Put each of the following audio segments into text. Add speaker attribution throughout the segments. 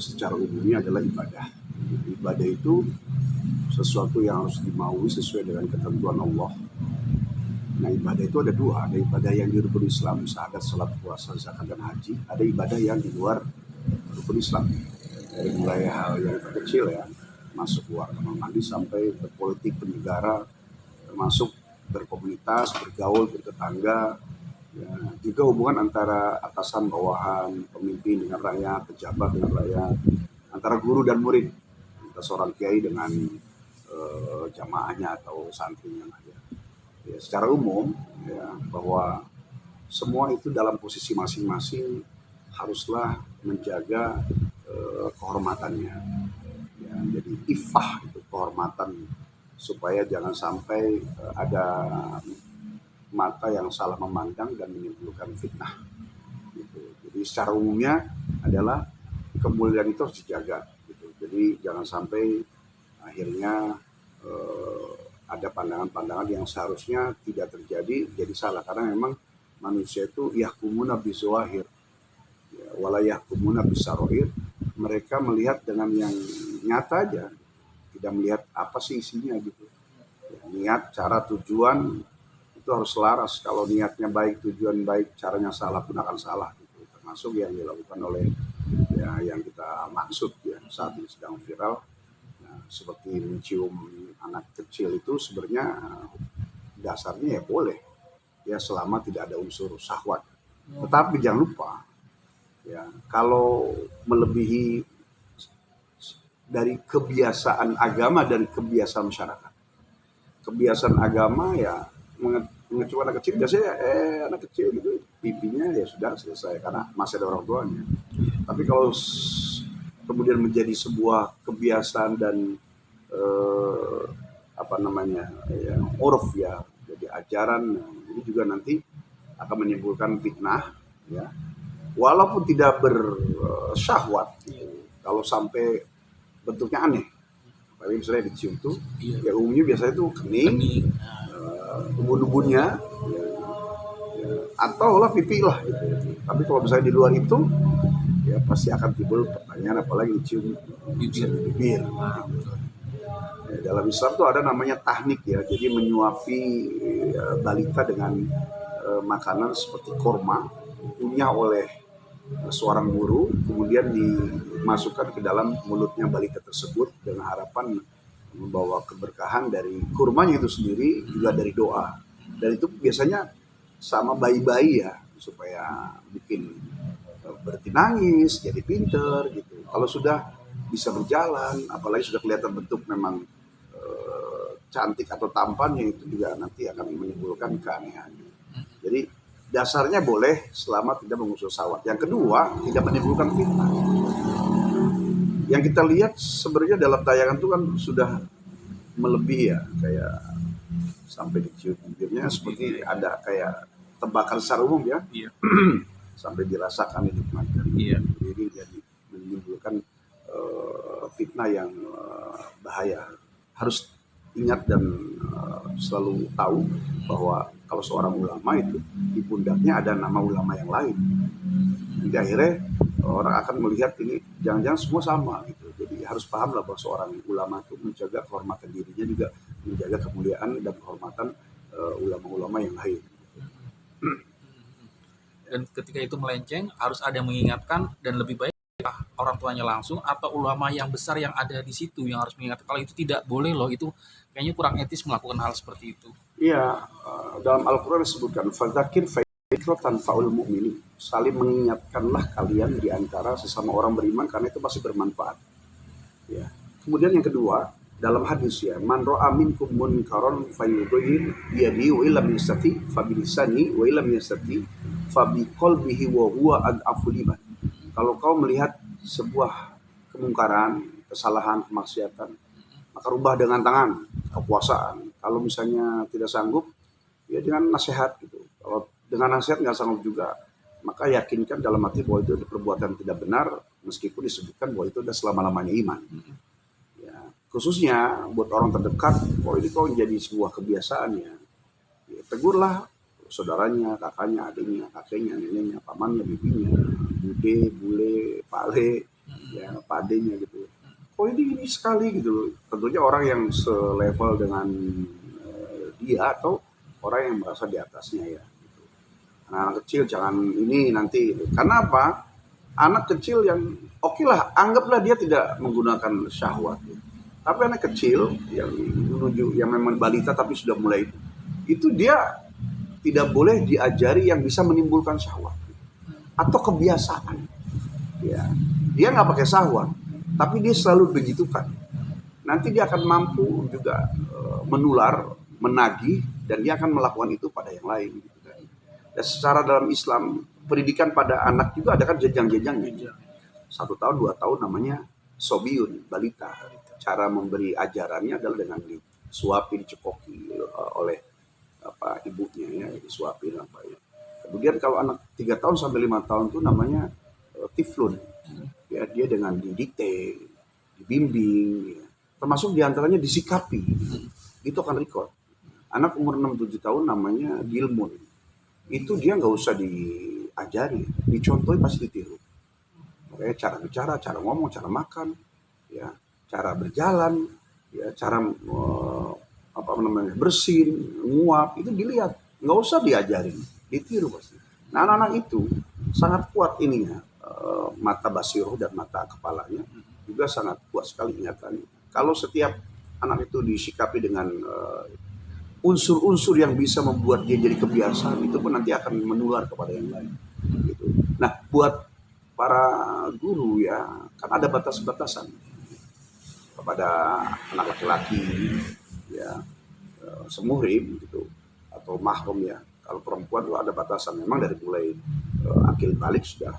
Speaker 1: secara umumnya adalah ibadah. Ibadah itu sesuatu yang harus dimaui sesuai dengan ketentuan Allah. Nah, ibadah itu ada dua, ada ibadah yang di rukun Islam, syahadat, salat, puasa, zakat, dan haji. Ada ibadah yang di luar rukun Islam, dari mulai hal yang terkecil ya, masuk keluar kamar mandi sampai berpolitik, bernegara, termasuk berkomunitas, bergaul, bertetangga, ya, juga hubungan antara atasan bawahan, pemimpin dengan rakyat, pejabat dengan rakyat, antara guru dan murid, antara seorang kiai dengan jamaahnya atau santrinya. Ya, secara umum ya, bahwa semua itu dalam posisi masing-masing haruslah menjaga kehormatannya. Ya, jadi ifah itu kehormatan, supaya jangan sampai ada mata yang salah memandang dan menimbulkan fitnah. Gitu. Jadi secara umumnya adalah kemuliaan itu harus dijaga. Gitu. Jadi jangan sampai akhirnya ada pandangan-pandangan yang seharusnya tidak terjadi jadi salah, karena memang manusia itu yahkumuna bizawahir ya, wala yahkumuna bisaroir. Mereka melihat dengan yang nyata aja, tidak melihat apa sih isinya gitu ya, niat, cara, tujuan itu harus selaras. Kalau niatnya baik, tujuan baik, caranya salah pun akan salah gitu. Termasuk yang dilakukan oleh ya, yang kita maksud ya saat ini sedang viral. Seperti mencium anak kecil itu sebenarnya dasarnya ya boleh ya, selama tidak ada unsur syahwat. Tetapi jangan lupa ya, kalau melebihi dari kebiasaan agama dan kebiasaan masyarakat. Kebiasaan agama ya mengecium anak kecil, biasanya anak kecil gitu pipinya ya sudah selesai karena masih ada orang tuanya. Tapi kalau kemudian menjadi sebuah kebiasaan dan ya, uruf ya, jadi ajaran, ini juga nanti akan menimbulkan fitnah ya, walaupun tidak bersyahwat gitu. Kalau sampai bentuknya aneh, tapi misalnya dicium tuh ya umumnya biasanya tuh kening, ubun-ubunnya ya, atau lah pipi lah gitu. Tapi kalau misalnya di luar itu ya pasti akan timbul pertanyaan, apalagi dicium bibir. Ya, dalam Islam tuh ada namanya tahnik ya, jadi menyuapi balita dengan makanan seperti korma punya oleh seorang guru, kemudian dimasukkan ke dalam mulutnya balita tersebut dengan harapan membawa keberkahan dari kurmanya itu sendiri, juga dari doa. Dan itu biasanya sama bayi-bayi ya, supaya bikin berhenti nangis, jadi pinter gitu. Kalau sudah bisa berjalan, apalagi sudah kelihatan bentuk memang cantik atau tampannya, itu juga nanti akan menimbulkan keanehan. Jadi dasarnya boleh selama tidak mengusur syahwat. Yang kedua, tidak menimbulkan fitnah. Yang kita lihat sebenarnya dalam tayangan itu kan sudah melebihi ya, kayak sampai dicium bibirnya seperti ada kayak tebakan secara umum ya. Sampai dirasakan dinikmatkan. Jadi jadi menimbulkan fitnah yang bahaya. Harus ingat dan selalu tahu bahwa kalau seorang ulama itu di pundaknya ada nama ulama yang lain. Jadi akhirnya orang akan melihat ini jangan-jangan semua sama gitu. Jadi harus pahamlah bahwa seorang ulama itu menjaga kehormatan dirinya, juga menjaga kemuliaan dan kehormatan ulama-ulama yang lain.
Speaker 2: Dan ketika itu melenceng harus ada yang mengingatkan, dan lebih baik orang tuanya langsung atau ulama yang besar yang ada di situ yang harus mengingatkan kalau itu tidak boleh loh, itu kayaknya kurang etis melakukan hal seperti itu.
Speaker 1: Iya, dalam Al-Quran disebutkan fadzakir fa'ikratan fa'ul mu'minin, saling mengingatkanlah kalian di antara sesama orang beriman karena itu pasti bermanfaat. Ya. Kemudian yang kedua, dalam hadis ya, man ra'a minkum munkaran falyughayyir biyadihi wa illam yastati fa bilisani wa illam yastati fa biqalbihi wa huwa ad'aful iman. Kalau kau melihat sebuah kemungkaran, kesalahan, kemaksiatan, maka rubah dengan tangan, kekuasaan. Kalau misalnya tidak sanggup, ya dengan nasihat gitu. Kalau dengan nasihat nggak sanggup juga, maka yakinkan dalam hati bahwa itu perbuatan tidak benar, meskipun disebutkan bahwa itu sudah selama-lamanya iman. Ya, khususnya buat orang terdekat, kalau ini kok menjadi sebuah kebiasaannya, ya, tegurlah saudaranya, kakaknya, adiknya, kakeknya, neneknya, pamannya, bibinya, bude, bule, pale, ya padenya gitu. Kok ini sekali gitu loh. Tentunya orang yang selevel dengan dia atau orang yang merasa di atasnya ya. Gitu. Anak kecil jangan ini nanti. Gitu. Karena apa? Anak kecil yang oke lah, anggaplah dia tidak menggunakan syahwat. Gitu. Tapi anak kecil yang menuju yang memang balita tapi sudah mulai itu dia tidak boleh diajari yang bisa menimbulkan syahwat atau kebiasaan. Ya, dia nggak pakai syahwat, tapi dia selalu begitukan. Nanti dia akan mampu juga menular, menagih, dan dia akan melakukan itu pada yang lain. Gitu kan. Dan secara dalam Islam, pendidikan pada anak juga ada kan jenjang-jenjangnya. 1 tahun, 2 tahun namanya sobiun, balita. Cara memberi ajarannya adalah dengan disuapin, dicekoki oleh ibunya ya, disuapin apa ya. Kemudian kalau anak 3 tahun sampai 5 tahun itu namanya tiflun. Ya, dia dengan didikte, dibimbing, ya. Termasuk diantaranya disikapi. Itu akan record. Anak umur 6-7 tahun namanya gilmun. Itu dia nggak usah diajari, dicontohi pasti ditiru. Makanya cara bicara, cara ngomong, cara makan, ya, cara berjalan, ya, cara bersin, nguap, itu dilihat, nggak usah diajarin, ditiru pasti. Nah, anak-anak itu sangat kuat ininya, mata basiroh dan mata kepalanya juga sangat kuat sekali ingatannya. Kalau setiap anak itu disikapi dengan unsur-unsur yang bisa membuat dia jadi kebiasaan, itu pun nanti akan menular kepada yang lain. Gitu. Nah, buat para guru ya, kan ada batas-batasan kepada anak laki-laki ya, semuhrim gitu atau mahram ya. Kalau perempuan itu ada batasan, memang dari mulai akil balik sudah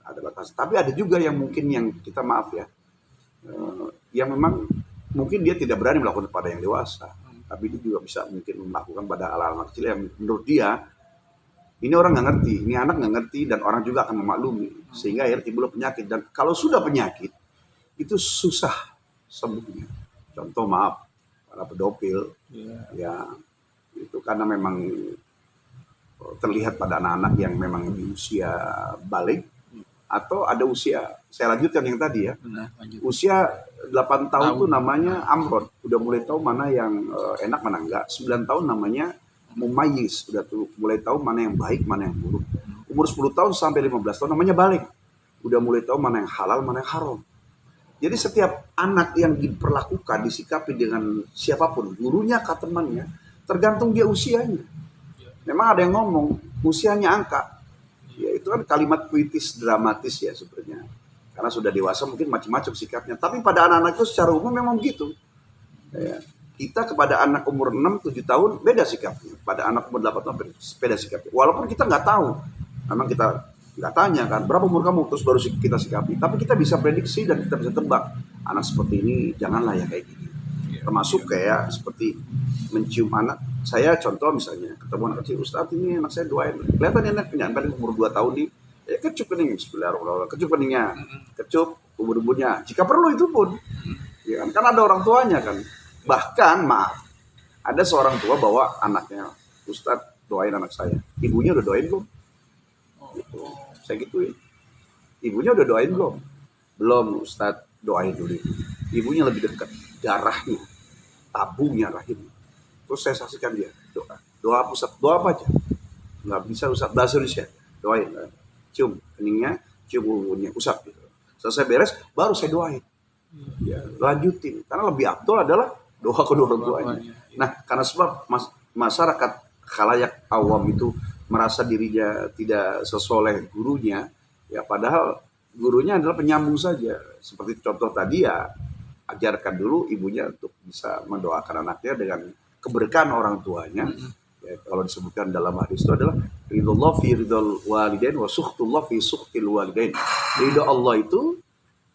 Speaker 1: ada batasan. Tapi ada juga yang mungkin yang kita maaf ya, yang memang mungkin dia tidak berani melakukan pada yang dewasa, tapi dia juga bisa mungkin melakukan pada anak-anak kecil yang menurut dia ini orang nggak ngerti, ini anak nggak ngerti, dan orang juga akan memaklumi sehingga akhirnya timbul penyakit. Dan kalau sudah penyakit itu susah sembuhnya. Contoh maaf, para pedofil ya itu karena memang terlihat pada anak-anak yang memang di usia balik atau ada usia, saya lanjutkan yang tadi ya, usia 8 tahun itu namanya amrod, udah mulai tahu mana yang enak mana enggak. 9 tahun namanya mumayyiz, udah tuh mulai tahu mana yang baik mana yang buruk. Umur 10 tahun sampai 15 tahun namanya balik, udah mulai tahu mana yang halal mana yang haram. Jadi setiap anak yang diperlakukan, disikapi dengan siapapun, gurunya kah temannya, tergantung dia usianya. Memang ada yang ngomong usianya angka, ya itu kan kalimat puitis dramatis ya sebenarnya. Karena sudah dewasa mungkin macam-macam sikapnya. Tapi pada anak-anak itu secara umum memang begitu. Ya. Kita kepada anak umur 6-7 tahun beda sikapnya. Pada anak umur 8 tahun beda sikapnya. Walaupun kita nggak tahu. Memang kita nggak tanya kan, berapa umur kamu? Terus baru kita sikapi. Tapi kita bisa prediksi dan kita bisa tebak. Anak seperti ini janganlah ya kayak gini. Termasuk kayak seperti mencium anak. Saya contoh misalnya, ketemu anak kecil, Ustadz ini anak saya doain. Kelihatan anak punya umur 2 tahun nih. Ya kecup kening, bismillahirrahmanirrahim. Kecup keningnya, kecup ubur-uburnya. Jika perlu itu pun. Ya kan ada orang tuanya kan. Bahkan maaf, ada seorang tua bawa anaknya, Ustadz doain anak saya. Ibunya udah doain belum? Gitu. Saya gituin. Ibunya udah doain belum? Belum, Ustadz doain dulu. Ibunya lebih dekat, darahnya, tabungnya rahim. Terus saya saksikan dia doa Ustadz, doa apa aja? Nggak bisa Ustadz bahasa Indonesia, doain. Cium keningnya, cium ubunnya, usap gitu. Selesai beres, baru saya doain. Ya, lanjutin. Karena lebih afdol adalah doa kedua orang tuanya. Nah, karena sebab masyarakat khalayak awam itu merasa dirinya tidak sesoleh gurunya, ya padahal gurunya adalah penyambung saja. Seperti contoh tadi ya, ajarkan dulu ibunya untuk bisa mendoakan anaknya dengan keberkahan orang tuanya. Ya, kalau disebutkan dalam hadis itu adalah ridullah fi ridul walidain wa sukhtullah fi sukhtil walidain. Ridho Allah itu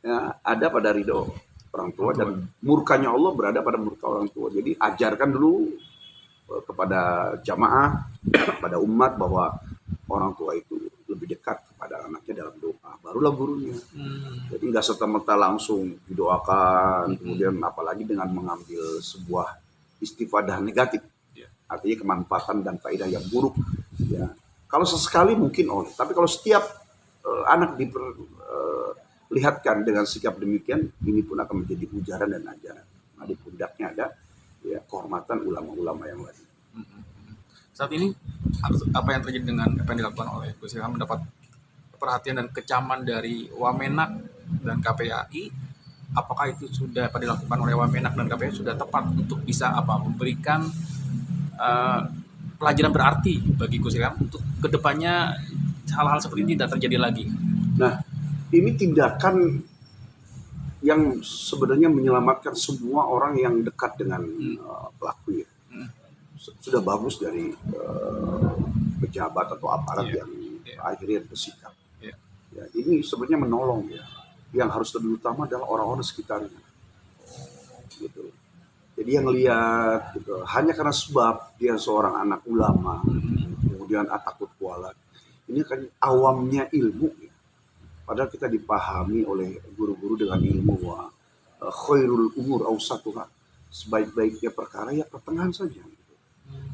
Speaker 1: ya, ada pada ridho orang tua dan murkanya Allah berada pada murka orang tua. Jadi ajarkan dulu kepada jamaah, pada umat bahwa orang tua itu lebih dekat kepada anaknya dalam doa. Barulah gurunya. Jadi nggak serta-merta langsung didoakan, kemudian apalagi dengan mengambil sebuah istifadah negatif. Artinya kemanfaatan dan faedah yang buruk. Ya. Kalau sesekali mungkin tapi kalau setiap anak lihatkan dengan sikap demikian, ini pun akan menjadi ujaran dan ajaran. Nah, di pundaknya ada ya kehormatan ulama-ulama yang lain.
Speaker 2: Saat ini apa yang terjadi dengan apa yang dilakukan oleh Gus Ilham mendapat perhatian dan kecaman dari Wamenak dan KPAI. Apakah itu sudah apa dilakukan oleh Wamenak dan KPAI sudah tepat untuk bisa memberikan pelajaran berarti bagi Gus Ilham untuk kedepannya hal-hal seperti ini tidak terjadi lagi?
Speaker 1: Nah, ini tindakan yang sebenarnya menyelamatkan semua orang yang dekat dengan pelaku ya. Sudah bagus dari pejabat atau aparat yang akhirnya bersikap. Ya, ini sebenarnya menolong ya. Yang harus lebih utama adalah orang-orang sekitarnya. Gitu. Jadi yang lihat gitu, hanya karena sebab dia seorang anak ulama, kemudian takut kualat. Ini kan awamnya ilmu ya. Padahal kita dipahami oleh guru-guru dengan ilmu bahwa khairul umur awsatuha, sebaik-baiknya perkara ya pertengahan saja.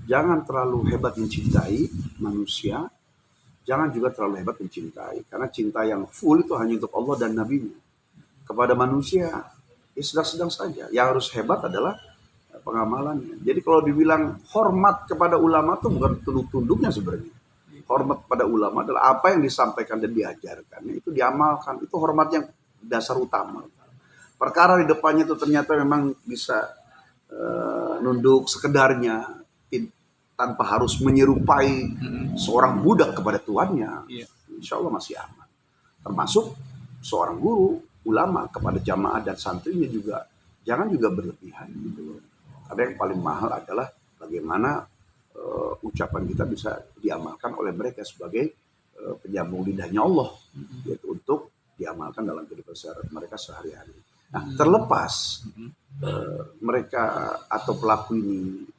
Speaker 1: Jangan terlalu hebat mencintai manusia, jangan juga terlalu hebat mencintai. Karena cinta yang full itu hanya untuk Allah dan Nabi-Nya. Kepada manusia, ya sedang-sedang saja. Yang harus hebat adalah pengamalannya. Jadi kalau dibilang hormat kepada ulama itu bukan tunduk-tunduknya sebenarnya. Hormat kepada ulama adalah apa yang disampaikan dan diajarkan. Itu diamalkan. Itu hormat yang dasar utama. Perkara di depannya itu ternyata memang bisa nunduk sekedarnya, tanpa harus menyerupai seorang budak kepada tuannya, insya Allah masih aman. Termasuk seorang guru, ulama kepada jamaah dan santrinya juga, jangan juga berlebihan gitu. Karena yang paling mahal adalah bagaimana ucapan kita bisa diamalkan oleh mereka sebagai penyambung lidahnya Allah, yaitu untuk diamalkan dalam kehidupan mereka sehari-hari. Nah, terlepas mereka atau pelaku ini